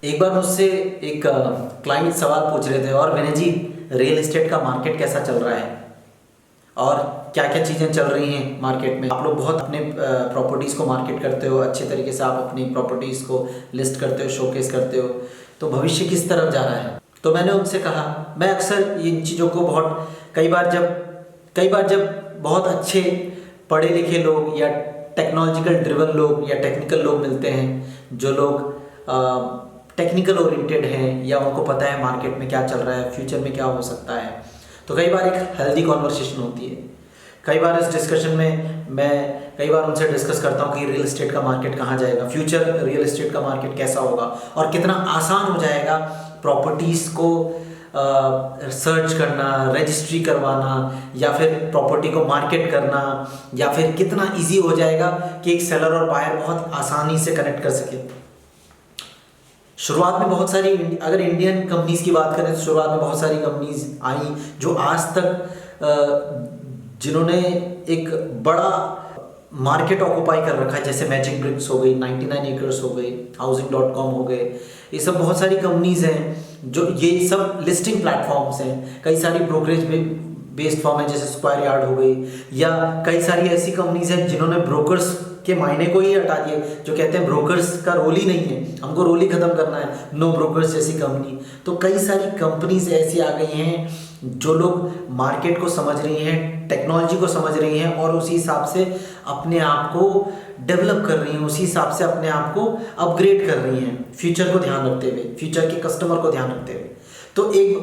एक बार मुझसे एक क्लाइंट सवाल पूछ रहे थे, और विनय जी, रियल एस्टेट का मार्केट कैसा चल रहा है और क्या क्या चीज़ें चल रही हैं मार्केट में। आप लोग बहुत अपने प्रॉपर्टीज़ को मार्केट करते हो, अच्छे तरीके से आप अपनी प्रॉपर्टीज़ को लिस्ट करते हो, शोकेस करते हो, तो भविष्य किस तरफ जा रहा है। तो मैंने उनसे कहा, मैं अक्सर इन चीज़ों को बहुत कई बार जब बहुत अच्छे पढ़े लिखे लोग या टेक्नोलॉजिकल ड्रिवन लोग या टेक्निकल लोग मिलते हैं, जो लोग टेक्निकल ओरिएंटेड हैं या उनको पता है मार्केट में क्या चल रहा है, फ्यूचर में क्या हो सकता है, तो कई बार एक हेल्दी कॉन्वर्सेशन होती है। कई बार इस डिस्कशन में मैं कई बार उनसे डिस्कस करता हूँ कि रियल एस्टेट का मार्केट कहाँ जाएगा, फ्यूचर रियल एस्टेट का मार्केट कैसा होगा और कितना आसान हो जाएगा प्रॉपर्टीज़ को सर्च करना, रजिस्ट्री करवाना या फिर प्रॉपर्टी को मार्केट करना, या फिर कितना इजी हो जाएगा कि एक सेलर और बायर बहुत आसानी से कनेक्ट कर सके। शुरुआत में बहुत सारी, अगर इंडियन कंपनीज की बात करें तो शुरुआत में बहुत सारी कंपनीज आई जो आज तक जिन्होंने एक बड़ा मार्केट ऑक्यूपाई कर रखा है, जैसे मैजिक ब्रिक्स हो गई, 99 एकर्स हो गए, हाउसिंग.com हो गए। ये सब बहुत सारी कंपनीज हैं जो ये सब लिस्टिंग प्लेटफॉर्म्स हैं। कई सारी ब्रोकरेज बेस्ड फॉर्म है जैसे स्क्वायर यार्ड हो गई, या कई सारी ऐसी कंपनीज हैं जिन्होंने ब्रोकर्स के मायने को ही हटा दिए, जो कहते हैं ब्रोकर्स का रोल ही नहीं है, हमको रोल ही खत्म करना है, नो ब्रोकर्स जैसी कंपनी। तो कई सारी कंपनीज ऐसी आ गई हैं जो लोग मार्केट को समझ रही हैं, टेक्नोलॉजी को समझ रही हैं और उसी हिसाब से अपने आप को डेवलप कर रही हैं, उसी हिसाब से अपने आप को अपग्रेड कर रही हैं, फ्यूचर को ध्यान रखते हुए, फ्यूचर के कस्टमर को ध्यान रखते हुए। तो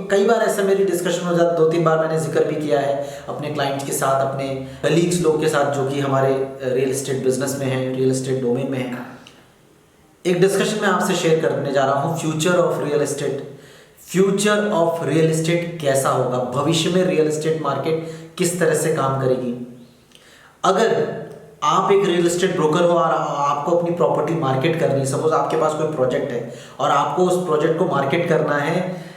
कई बार ऐसा मेरी डिस्कशन हो जाता, 2-3 बार मैंने जिक्र भी किया है अपने क्लाइंट्स के साथ, अपने कलीग्स लोग के साथ जो कि हमारे रियल एस्टेट बिजनेस में हैं, रियल एस्टेट डोमेन में हैं। एक डिस्कशन मैं आपसे शेयर करने जा रहा हूँ, future of real estate. Future of real estate कैसा होगा, भविष्य में रियल एस्टेट मार्केट किस तरह से काम करेगी। अगर आप एक रियल एस्टेट ब्रोकर हो और आपको अपनी प्रॉपर्टी मार्केट करनी है, सपोज आपके पास कोई प्रोजेक्ट है और आपको उस प्रोजेक्ट को मार्केट करना है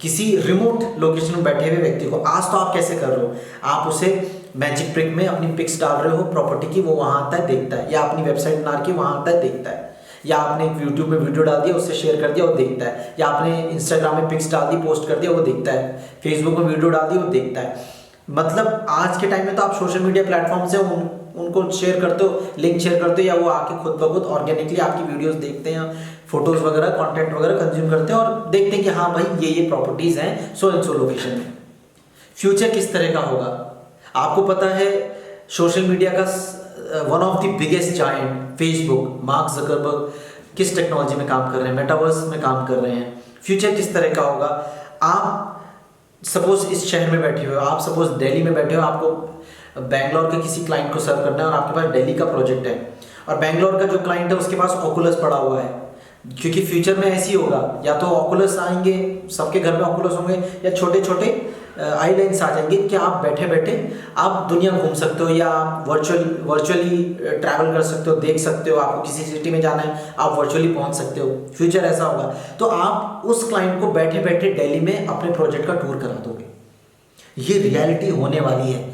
किसी रिमोट लोकेशन में बैठे हुए व्यक्ति को, आज तो आप कैसे कर रहे हो, आप उसे मैजिक ब्रिक में अपनी पिक्स डाल रहे हो प्रॉपर्टी की, वो वहाँ आता है देखता है, या अपनी वेबसाइट बना के वहाँ आता है देखता है, या आपने एक यूट्यूब में वीडियो डाल दिया उससे शेयर कर दिया वो देखता है, या आपने इंस्टाग्राम में पिक्स डाल दी पोस्ट कर दिया वो देखता है, फेसबुक में वीडियो डाल दी वो देखता है। मतलब आज के टाइम में तो आप सोशल मीडिया प्लेटफॉर्म से उनको शेयर करते हो, लिंक शेयर करते हो, या वो आके खुद ब खुद ऑर्गेनिकली आपकी वीडियोस देखते हैं, फोटोज वगैरह, कंटेंट वगैरह कंज्यूम करते हैं और देखते हैं कि हाँ भाई ये प्रॉपर्टीज हैं सो एंड सो लोकेशन में। फ्यूचर किस तरह का होगा आपको पता है। सोशल मीडिया का one of the biggest giant Facebook, mark Zuckerberg किस टेक्नोलॉजी में काम कर रहे हैं, मेटावर्स में काम कर रहे हैं। फ्यूचर किस तरह का होगा, आप सपोज इस शहर में बैठे हुए हो, आप सपोज दिल्ली में बैठे हो, आपको बैंगलोर के किसी क्लाइंट को सर्व करना है और आपके पास दिल्ली का प्रोजेक्ट है, और बैंगलोर का जो क्लाइंट है उसके पास ओकुलस पड़ा हुआ है, क्योंकि फ्यूचर में ऐसी होगा, या तो ओकुलस आएंगे, सबके घर में ओकुलस होंगे, या छोटे छोटे आई लेंस आ जाएंगे कि आप बैठे बैठे आप दुनिया घूम सकते हो, या आप वर्चुअली ट्रैवल कर सकते हो, देख सकते हो, आपको किसी सिटी में जाना है आप वर्चुअली पहुंच सकते हो। फ्यूचर ऐसा होगा तो आप उस क्लाइंट को बैठे बैठे दिल्ली में अपने प्रोजेक्ट का टूर करा दोगे। ये रियलिटी होने वाली है,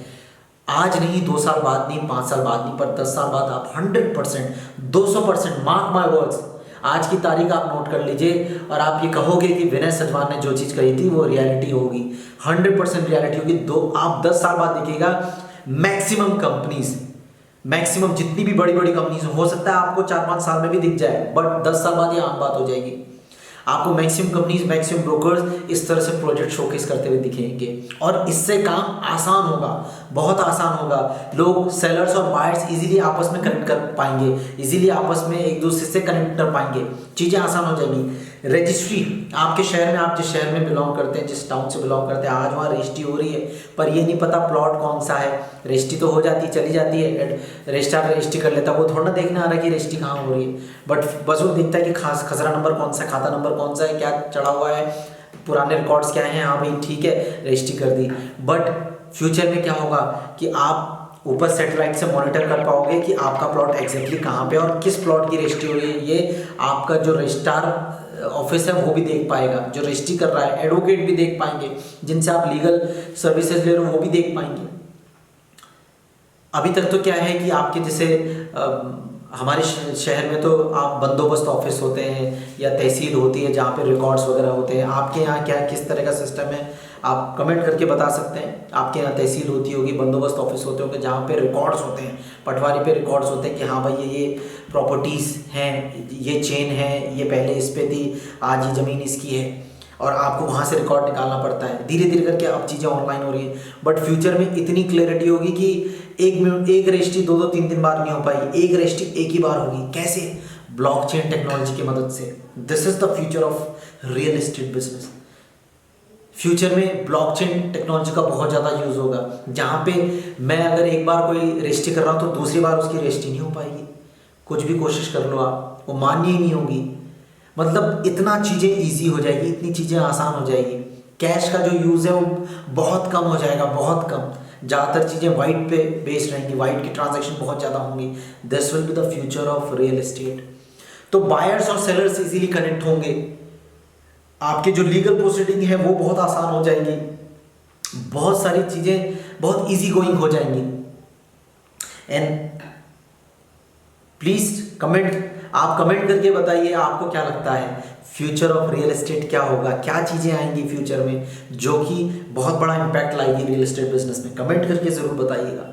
आज नहीं, 2 साल बाद नहीं, 5 साल बाद नहीं, पर 10 साल बाद आप 100%, 200%, मार्क माय वर्ड्स, आज की तारीख आप नोट कर लीजिए और आप ये कहोगे कि विनय सजवान ने जो चीज़ कही थी वो रियलिटी होगी, 100% रियलिटी होगी। आप 10 साल बाद देखिएगा मैक्सिमम कंपनीज, मैक्सिमम जितनी भी बड़ी बड़ी कंपनीज, हो सकता है आपको 4-5 साल में भी दिख जाए, बट 10 साल बाद ये आम बात हो जाएगी। आपको मैक्सिमम कंपनीज, मैक्सिमम ब्रोकर्स इस तरह से प्रोजेक्ट शोकेस करते हुए दिखेंगे और इससे काम आसान होगा, बहुत आसान होगा। लोग, सेलर्स और बायर्स इजीली आपस में कनेक्ट कर पाएंगे, इजीली आपस में एक दूसरे से कनेक्ट कर पाएंगे, चीज़ें आसान हो जाएंगी। रजिस्ट्री आपके शहर में, आप जिस शहर में बिलोंग करते हैं, जिस टाउन से बिलोंग करते हैं, आज वहाँ रजिस्ट्री हो रही है, पर ये नहीं पता प्लॉट कौन सा है। रजिस्ट्री तो हो जाती है, चली जाती है, रजिस्ट्रार रजिस्ट्री कर लेता है, वो थोड़ा ना देखने आ रहा है कि रजिस्ट्री कहाँ हो रही है, बट बस वो देखता है कि खसरा नंबर कौन सा है, खाता नंबर कौन सा है, क्या चढ़ा हुआ है, पुराने रिकॉर्ड्स क्या हैं, हाँ भाई ठीक है रजिस्ट्री कर दी। बट फ्यूचर में क्या होगा कि आप ऊपर सैटेलाइट से मॉनिटर कर पाओगे कि आपका प्लॉट एग्जैक्टली कहाँ पे और किस प्लॉट की रजिस्ट्री हो रही है। ये आपका जो रजिस्ट्रार ऑफिस है वो भी देख पाएगा, जो रजिस्ट्री कर रहा है, एडवोकेट भी देख पाएंगे, जिनसे आप लीगल सर्विसेज ले रहे हो वो भी देख पाएंगे। अभी तक तो क्या है कि आपके जैसे हमारे शहर में तो आप बंदोबस्त ऑफिस होते हैं या तहसील होती है जहाँ पे रिकॉर्ड्स वगैरह होते हैं। आपके यहाँ क्या किस तरह का सिस्टम है, आप कमेंट करके बता सकते हैं। आपके यहाँ तहसील होती होगी, बंदोबस्त ऑफिस होते होंगे जहाँ पे रिकॉर्ड्स होते हैं, पटवारी पे रिकॉर्ड्स होते हैं कि हाँ भाई ये प्रॉपर्टीज़ हैं, ये चेन है, ये पहले इस पे थी, आज ये ज़मीन इसकी है, और आपको वहाँ से रिकॉर्ड निकालना पड़ता है। धीरे धीरे करके अब चीज़ें ऑनलाइन हो रही हैं, बट फ्यूचर में इतनी क्लैरिटी होगी कि एक रजिस्ट्री 2-3 बार नहीं हो पाएगी, एक रजिस्ट्री एक ही बार होगी। कैसे? ब्लॉकचेन टेक्नोलॉजी की मदद से। This is the future of real estate business. Future में ब्लॉकचेन टेक्नोलॉजी का बहुत ज़्यादा यूज़ होगा, जहाँ पे मैं अगर एक बार कोई रजिस्ट्री कर रहा हूँ तो दूसरी बार उसकी रजिस्ट्री नहीं हो पाएगी। कुछ भी कोशिश कर लो आप, वो मान्य ही नहीं होगी। मतलब इतना चीज़ें ईजी हो जाएगी, इतनी चीज़ें आसान हो जाएगी। कैश का जो यूज़ है वो बहुत कम हो जाएगा, बहुत कम। ज़्यादातर चीज़ें वाइट पे बेस्ड रहेंगी, वाइट की ट्रांजैक्शन बहुत ज़्यादा होंगी। This will be the future of real estate. तो बायर्स और सेलर्स इजीली कनेक्ट होंगे, आपके जो लीगल प्रोसीडिंग है वो बहुत आसान हो जाएंगी, बहुत सारी चीज़ें बहुत इजी गोइंग हो जाएंगी। एंड प्लीज़ आप कमेंट करके बताइए आपको क्या लगता है फ्यूचर ऑफ रियल एस्टेट क्या होगा, क्या चीज़ें आएंगी फ्यूचर में जो कि बहुत बड़ा इम्पैक्ट लाएगी रियल एस्टेट बिजनेस में। कमेंट करके ज़रूर बताइएगा।